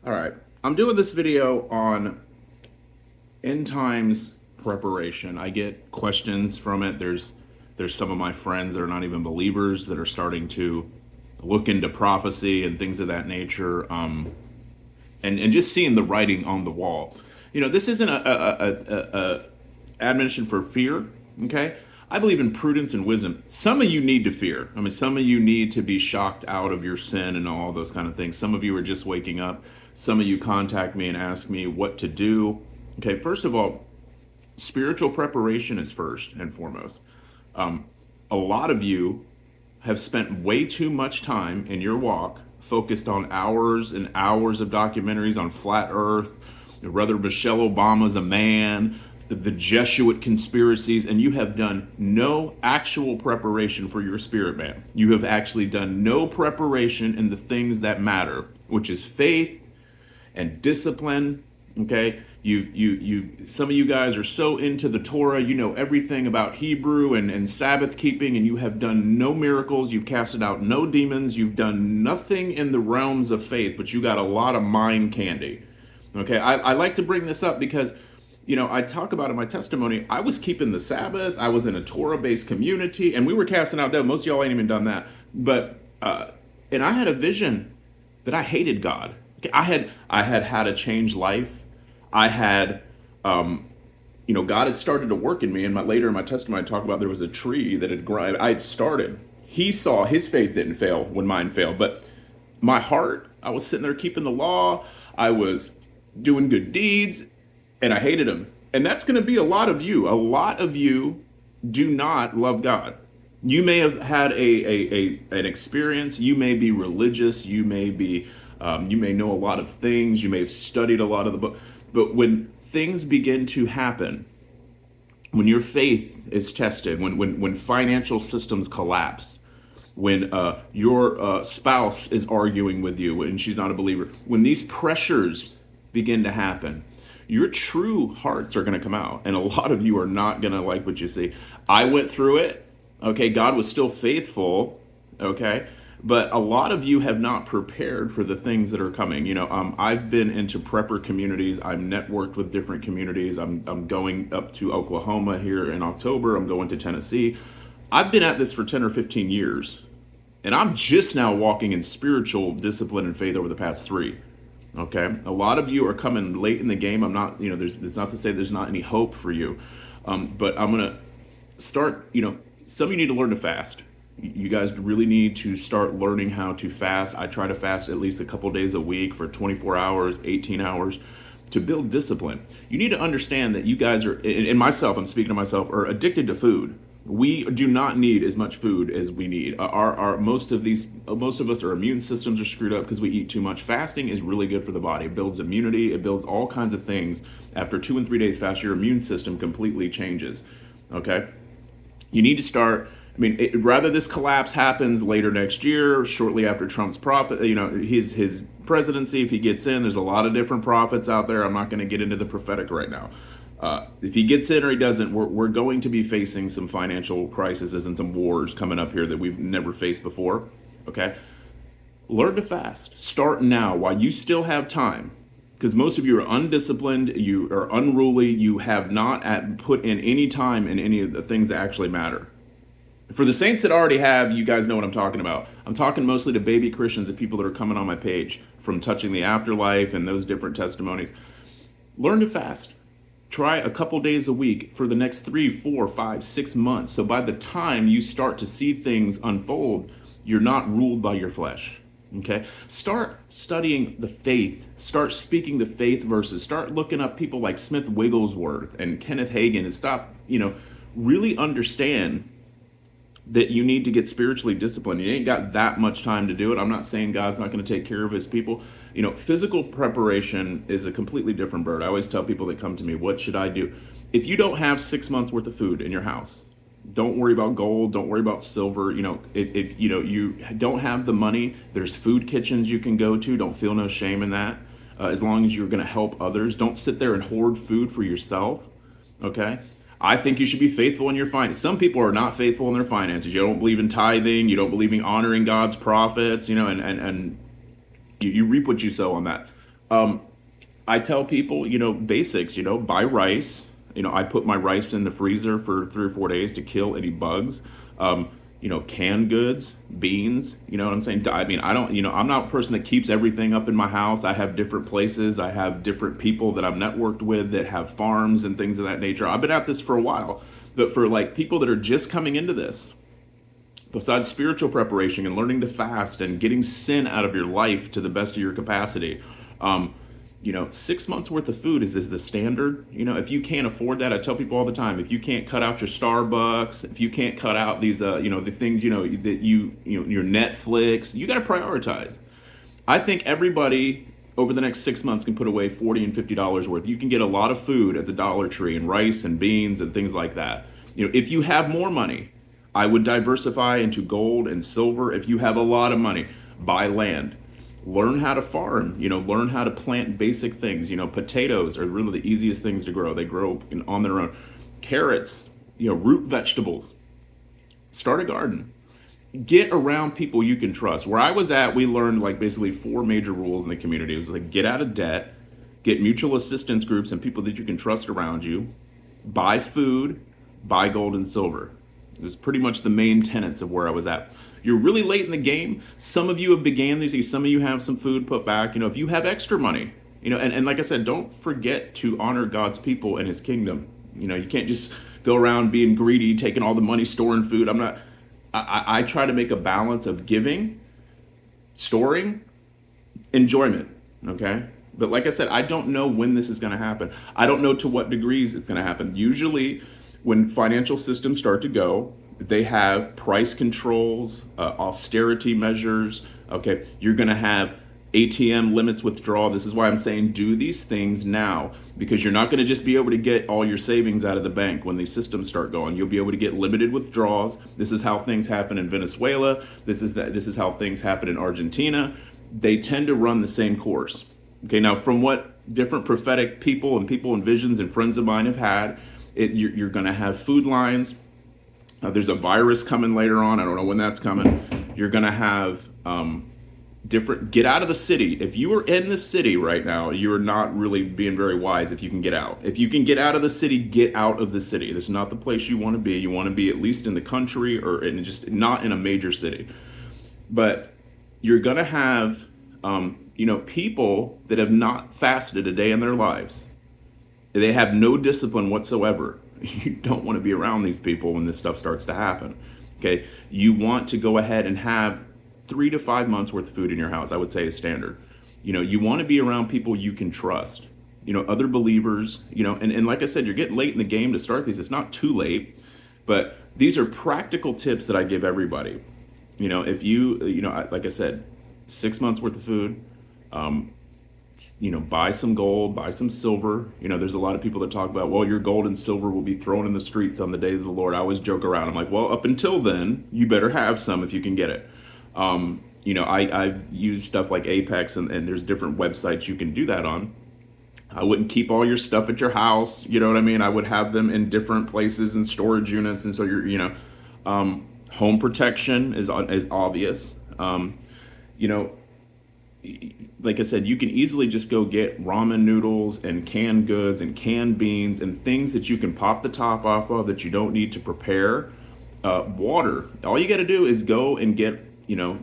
All right, I'm doing this video on end times preparation. I get questions from it. There's some of my friends that are not even believers that are starting to look into prophecy and things of that nature, and just seeing the writing on the wall. This isn't a admonition for fear. Okay, I believe in prudence and wisdom. Some of you need to fear. I mean, some of you need to be shocked out of your sin and all those kind of things. Some of you are just waking up. Some of you contact me and ask me what to do. Okay, first of all, spiritual preparation is first and foremost. A lot of you have spent way too much time in your walk focused on hours and hours of documentaries on flat earth, whether Michelle Obama's a man, the Jesuit conspiracies, and you have done no actual preparation for your spirit, man. You have actually done no preparation in the things that matter, which is faith and discipline. Okay, some of you guys are so into the Torah, you know everything about Hebrew and Sabbath keeping, and you have done no miracles, you've casted out no demons, you've done nothing in the realms of faith, but you got a lot of mind candy. Okay, I like to bring this up because I talk about in my testimony, I was keeping the Sabbath, I was in a Torah-based community, and we were casting out devils. Most of y'all ain't even done that. But and I had a vision that I hated God. Okay, I had had a changed life. I had, God had started to work in me. And later in my testimony, I talk about there was a tree that had grown. I had started. He saw his faith didn't fail when mine failed, but my heart, I was sitting there keeping the law. I was doing good deeds, and I hated him. And that's going to be a lot of you. A lot of you do not love God. You may have had an experience. You may be religious. You may know a lot of things. You may have studied a lot of the book. But when things begin to happen, when your faith is tested, when financial systems collapse, when your spouse is arguing with you and she's not a believer, when these pressures begin to happen, your true hearts are going to come out. And a lot of you are not going to like what you see. I went through it. Okay, God was still faithful. Okay, but a lot of you have not prepared for the things that are coming. I've been into prepper communities. I've networked with different communities. I'm going up to Oklahoma here in October. I'm going to Tennessee. I've been at this for 10 or 15 years, and I'm just now walking in spiritual discipline and faith over the past 3. Okay, a lot of you are coming late in the game. I'm not, there's not to say there's not any hope for you, but I'm gonna start. Some of you need to learn to fast. You guys really need to start learning how to fast. I try to fast at least a couple days a week for 24 hours, 18 hours to build discipline. You need to understand that you guys are, and myself, I'm speaking to myself, are addicted to food. We do not need as much food as we need. Most of us, our immune systems are screwed up because we eat too much. Fasting is really good for the body. It builds immunity. It builds all kinds of things. After 2 and 3 days fast, your immune system completely changes. Okay, you need to start. Rather this collapse happens later next year, shortly after Trump's his presidency, if he gets in. There's a lot of different prophets out there. I'm not going to get into the prophetic right now. If he gets in or he doesn't, we're going to be facing some financial crises and some wars coming up here that we've never faced before. Okay, learn to fast. Start now while you still have time, because most of you are undisciplined, you are unruly, you have not put in any time in any of the things that actually matter. For the saints that already have, you guys know what I'm talking about. I'm talking mostly to baby Christians and people that are coming on my page from Touching the Afterlife and those different testimonies. Learn to fast. Try a couple days a week for the next 3, 4, 5, 6 months. So by the time you start to see things unfold, you're not ruled by your flesh. Okay? Start studying the faith. Start speaking the faith verses. Start looking up people like Smith Wigglesworth and Kenneth Hagin and stop, really understand that you need to get spiritually disciplined. You ain't got that much time to do it. I'm not saying God's not going to take care of his people. Physical preparation is a completely different bird. I always tell people that come to me, what should I do? If you don't have 6 months worth of food in your house, don't worry about gold, don't worry about silver. If you don't have the money, there's food kitchens you can go to. Don't feel no shame in that. As long as you're going to help others, don't sit there and hoard food for yourself. Okay? I think you should be faithful in your finances. Some people are not faithful in their finances. You don't believe in tithing. You don't believe in honoring God's prophets, and you reap what you sow on that. I tell people, basics, buy rice. I put my rice in the freezer for 3 or 4 days to kill any bugs. Canned goods, beans, you know what I'm saying? I mean, I don't, I'm not a person that keeps everything up in my house. I have different places. I have different people that I've networked with that have farms and things of that nature. I've been at this for a while, but for like people that are just coming into this, besides spiritual preparation and learning to fast and getting sin out of your life to the best of your capacity, 6 months worth of food is the standard. If you can't afford that, I tell people all the time, if you can't cut out your Starbucks, if you can't cut out these, the things, that your Netflix, you got to prioritize. I think everybody over the next 6 months can put away $40 and $50 worth. You can get a lot of food at the Dollar Tree and rice and beans and things like that. If you have more money, I would diversify into gold and silver. If you have a lot of money, buy land. Learn how to farm, learn how to plant basic things. Potatoes are really the easiest things to grow. They grow on their own. Carrots, root vegetables. Start a garden. Get around people you can trust. Where I was at, we learned like basically 4 major rules in the community. It was like get out of debt, get mutual assistance groups and people that you can trust around you, buy food, buy gold and silver. It was pretty much the main tenets of where I was at. You're really late in the game. Some of you have began these. Some of you have some food put back. If you have extra money, and like I said, don't forget to honor God's people and his kingdom. You can't just go around being greedy, taking all the money, storing food. I try to make a balance of giving, storing, enjoyment. Okay. But like I said, I don't know when this is going to happen. I don't know to what degrees it's going to happen. Usually when financial systems start to go, they have price controls, austerity measures. Okay, you're going to have ATM limits withdrawal. This is why I'm saying do these things now, because you're not going to just be able to get all your savings out of the bank when these systems start going. You'll be able to get limited withdrawals. This is how things happen in Venezuela. This is how things happen in Argentina. They tend to run the same course. Okay, now from what different prophetic people and visions and friends of mine have had, you're going to have food lines. There's a virus coming later on. I don't know when that's coming. You're going to have get out of the city. If you are in the city right now, you are not really being very wise if you can get out. If you can get out of the city, get out of the city. This is not the place you want to be. You want to be at least in the country or just not in a major city. But you're going to have, people that have not fasted a day in their lives. They have no discipline whatsoever. You don't want to be around these people when this stuff starts to happen. Okay, you want to go ahead and have 3 to 5 months worth of food in your house, I would say is standard. You want to be around people you can trust, other believers, and like I said, you're getting late in the game to start these. It's not too late, but these are practical tips that I give everybody. If you, like I said, 6 months worth of food, buy some gold, buy some silver. There's a lot of people that talk about, well, your gold and silver will be thrown in the streets on the day of the Lord. I always joke around. I'm like, well, up until then, you better have some if you can get it. I've used stuff like Apex and there's different websites you can do that on. I wouldn't keep all your stuff at your house. You know what I mean? I would have them in different places and storage units. And so home protection is obvious. Like I said, you can easily just go get ramen noodles and canned goods and canned beans and things that you can pop the top off of that you don't need to prepare. Water. All you got to do is go and get,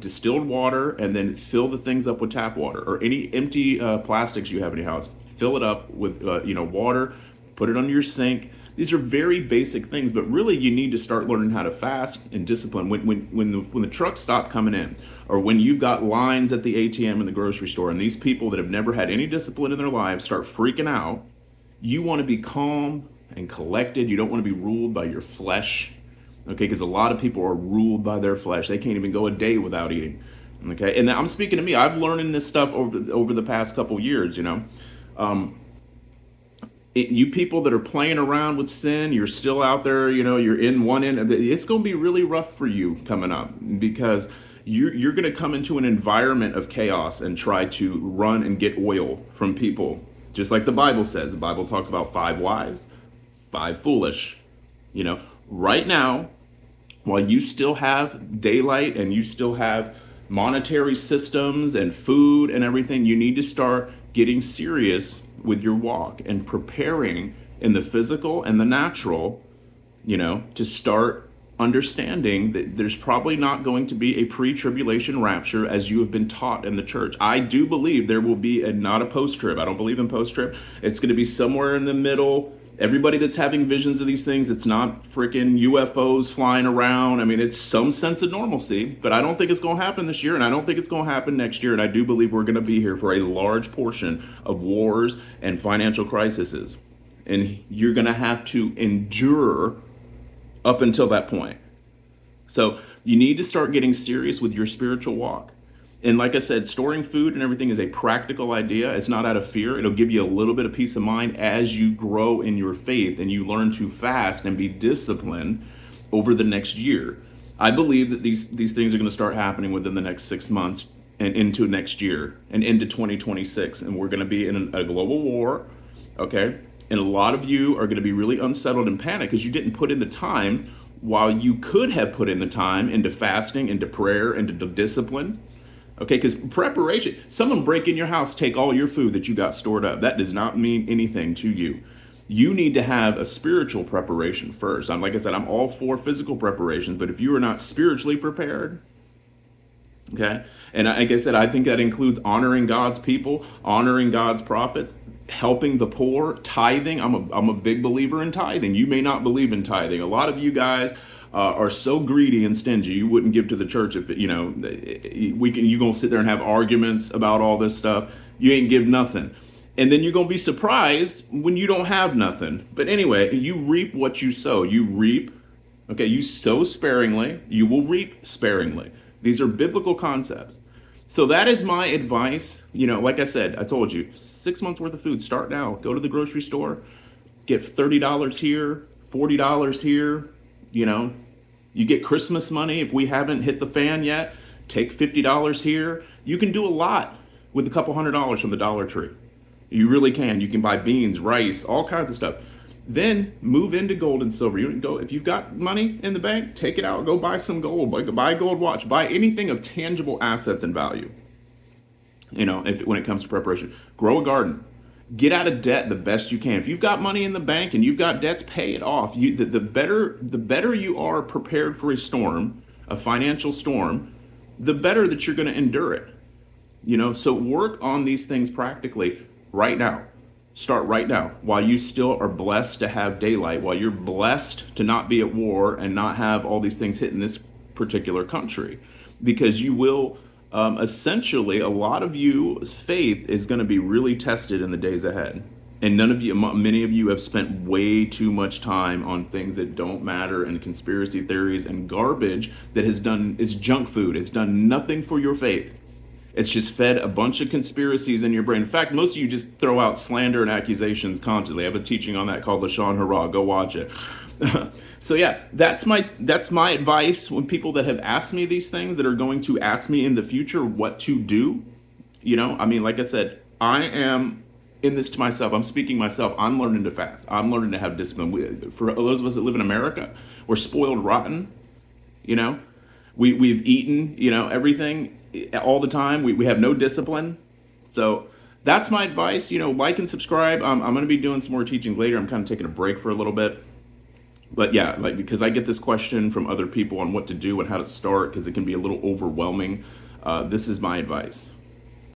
distilled water and then fill the things up with tap water or any empty plastics you have in your house. Fill it up with, water, put it under your sink. These are very basic things, but really you need to start learning how to fast and discipline when the trucks stop coming in, or when you've got lines at the ATM in the grocery store and these people that have never had any discipline in their lives start freaking out. You want to be calm and collected. You don't want to be ruled by your flesh, okay? Because a lot of people are ruled by their flesh. They can't even go a day without eating, okay? And I'm speaking to me. I've learned this stuff over the past couple years, you people that are playing around with sin, you're still out there, you're in one end. It's going to be really rough for you coming up because you're going to come into an environment of chaos and try to run and get oil from people. Just like the Bible says. The Bible talks about 5 wise, 5 foolish. Right now, while you still have daylight and you still have monetary systems and food and everything. You need to start getting serious with your walk and preparing in the physical and the natural, to start understanding that there's probably not going to be a pre-tribulation rapture as you have been taught in the church. I do believe there will be not a post-trib. I don't believe in post-trib. It's going to be somewhere in the middle. Everybody that's having visions of these things, it's not freaking UFOs flying around. I mean, it's some sense of normalcy, but I don't think it's going to happen this year, and I don't think it's going to happen next year. And I do believe we're going to be here for a large portion of wars and financial crises. And you're going to have to endure up until that point. So you need to start getting serious with your spiritual walk. And like I said, storing food and everything is a practical idea. It's not out of fear. It'll give you a little bit of peace of mind as you grow in your faith and you learn to fast and be disciplined over the next year. I believe that these things are going to start happening within the next 6 months and into next year and into 2026. And we're going to be in a global war, okay? And a lot of you are going to be really unsettled and panicked because you didn't put in the time while you could have put in the time into fasting, into prayer, into discipline. Okay, because preparation, someone break in your house, take all your food that you got stored up. That does not mean anything to you. You need to have a spiritual preparation first. Like I said, I'm all for physical preparations, but if you are not spiritually prepared, okay, and like I said, I think that includes honoring God's people, honoring God's prophets, helping the poor, tithing. I'm a big believer in tithing. You may not believe in tithing. A lot of you guys are so greedy and stingy, you wouldn't give to the church if you gonna sit there and have arguments about all this stuff. You ain't give nothing, and then you're gonna be surprised when you don't have nothing. But anyway, you reap what you sow. You reap, okay. You sow sparingly, you will reap sparingly. These are biblical concepts. So that is my advice. Like I said, I told you, 6 months worth of food. Start now. Go to the grocery store, get $30 here, $40 here. You get Christmas money. If we haven't hit the fan yet, take $50 here. You can do a lot with a couple $100 from the Dollar Tree. You really can. You can buy beans, rice, all kinds of stuff. Then move into gold and silver. You go, if you've got money in the bank, take it out. Go buy some gold. Buy a gold watch. Buy anything of tangible assets and value. When it comes to preparation, grow a garden. Get out of debt the best you can. If you've got money in the bank and you've got debts, pay it off. The better you are prepared for a storm, a financial storm, the better that you're going to endure it. So work on these things practically right now. Start right now while you still are blessed to have daylight, while you're blessed to not be at war and not have all these things hit in this particular country, because you will essentially, a lot of you's faith is going to be really tested in the days ahead. And many of you have spent way too much time on things that don't matter and conspiracy theories and garbage that is junk food. It's done nothing for your faith. It's just fed a bunch of conspiracies in your brain. In fact, most of you just throw out slander and accusations constantly. I have a teaching on that called Lashon Hara. Go watch it. So yeah, that's my advice when people that have asked me these things, that are going to ask me in the future what to do. Like I said, I am in this to myself. I'm speaking myself. I'm learning to fast. I'm learning to have discipline. For those of us that live in America, we're spoiled rotten. We've eaten, everything all the time. We have no discipline. So that's my advice. Like and subscribe. I'm going to be doing some more teaching later. I'm kind of taking a break for a little bit. But yeah, because I get this question from other people on what to do and how to start, because it can be a little overwhelming. This is my advice.